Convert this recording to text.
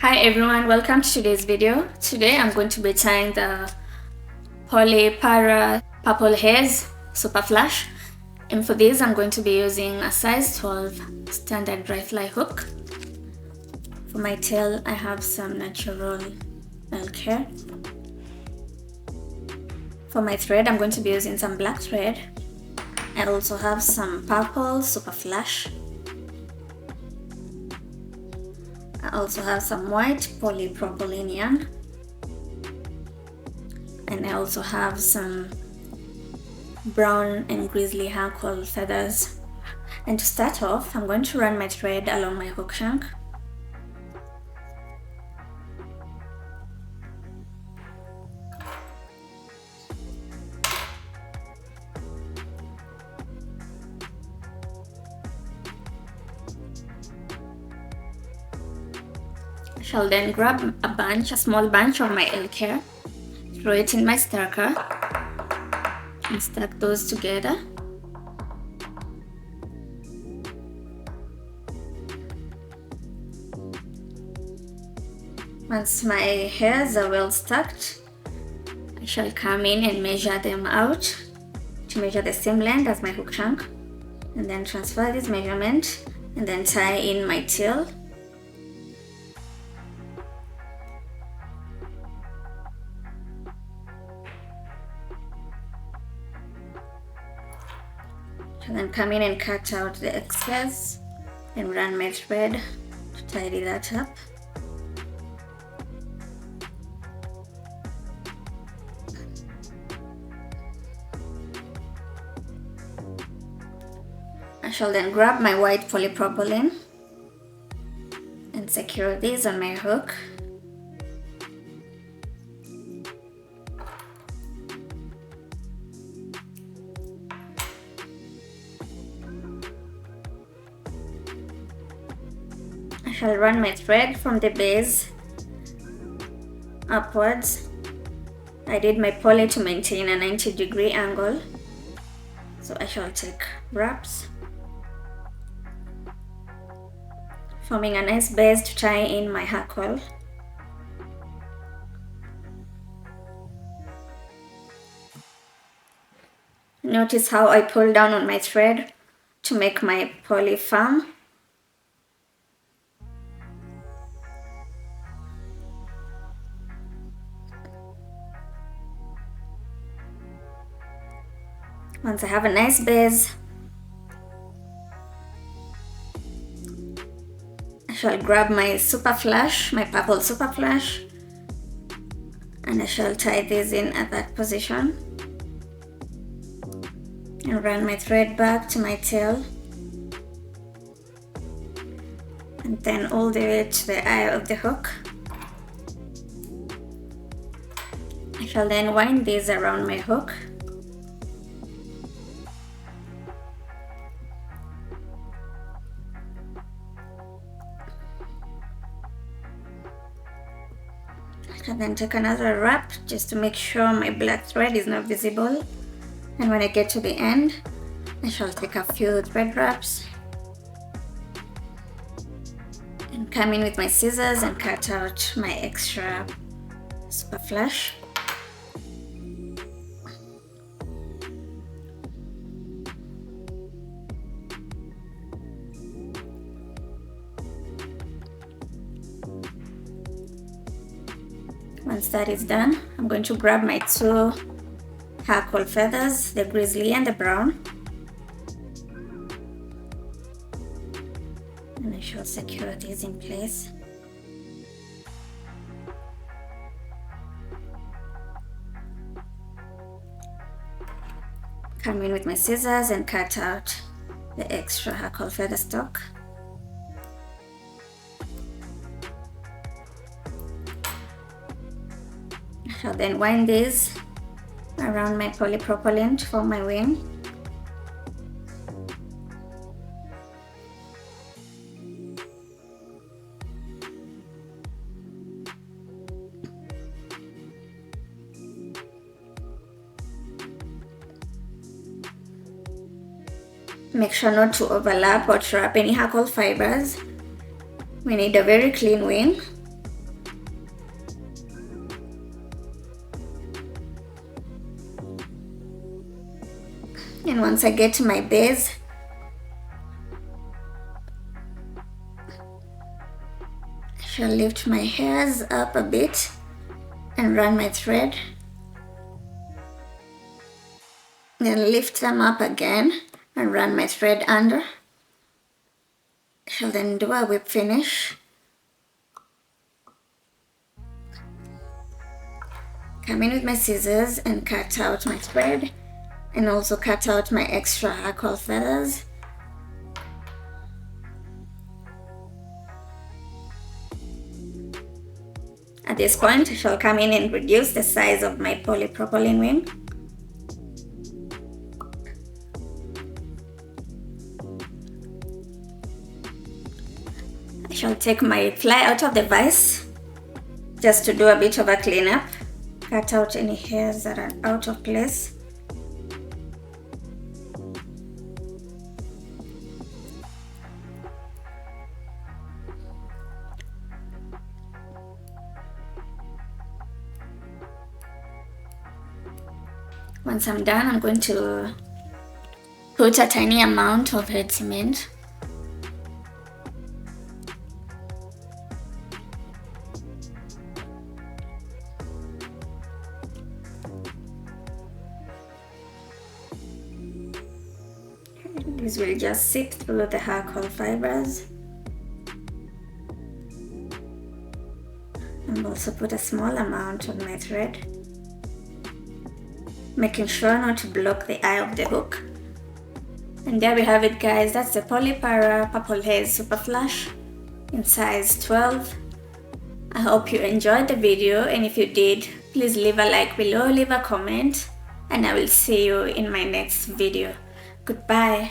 Hi everyone, welcome to today's video. Today I'm going to be tying the polypropylene Haze Superflash, and for this I'm going to be using a size 12 standard dry fly hook. For my tail I have some natural elk hair. For my thread I'm going to be using some black thread. I also have some purple Superflash. I also have some white polypropylene yarn, and I also have some brown and Grizzly Hackle feathers. And to start off, I'm going to run my thread along my hook shank. I shall then grab a small bunch of my elk hair, throw it in my stacker, and stack those together. Once my hairs are well stacked, I shall come in and measure them out to measure the same length as my hook shank, and then transfer this measurement and then tie in my tail. And then come in and cut out the excess and run my thread to tidy that up. I shall then grab my white polypropylene and secure this on my hook. I shall run my thread from the base upwards. I did my poly to maintain a 90-degree angle, so I shall take wraps, forming a nice base to tie in my hackle. Notice how I pull down on my thread to make my poly firm. Once I have a nice base, I shall grab my Superflash, my purple Superflash, and I shall tie this in at that position and run my thread back to my tail and then all the way to the eye of the hook. I shall then wind this around my hook. And then take another wrap just to make sure my black thread is not visible. And when I get to the end, I shall take a few thread wraps and come in with my scissors and cut out my extra Superflash. Once that is done, I'm going to grab my two Hackle feathers, the Grizzly and the brown, and I shall secure these in place. Come in with my scissors and cut out the extra Hackle feather stock. I shall then wind this around my polypropylene to form my wing. Make sure not to overlap or trap any hackle fibers. We need a very clean wing. And once I get to my base, I shall lift my hairs up a bit and run my thread. Then lift them up again and run my thread under. I shall then do a whip finish. Come in with my scissors and cut out my thread, and also cut out my extra hackle feathers. At this point, I shall come in and reduce the size of my polypropylene wing. I shall take my fly out of the vise just to do a bit of a cleanup. Cut out any hairs that are out of place. Once I'm done, I'm going to put a tiny amount of head cement. This will just seep through the hackle fibers. And also put a small amount on my thread, making sure not to block the eye of the hook. And there we have it, guys. That's the Polypropylene Haze Superflash in size 12. I hope you enjoyed the video, and if you did, please leave a like below, leave a comment, and I will see you in my next video. Goodbye.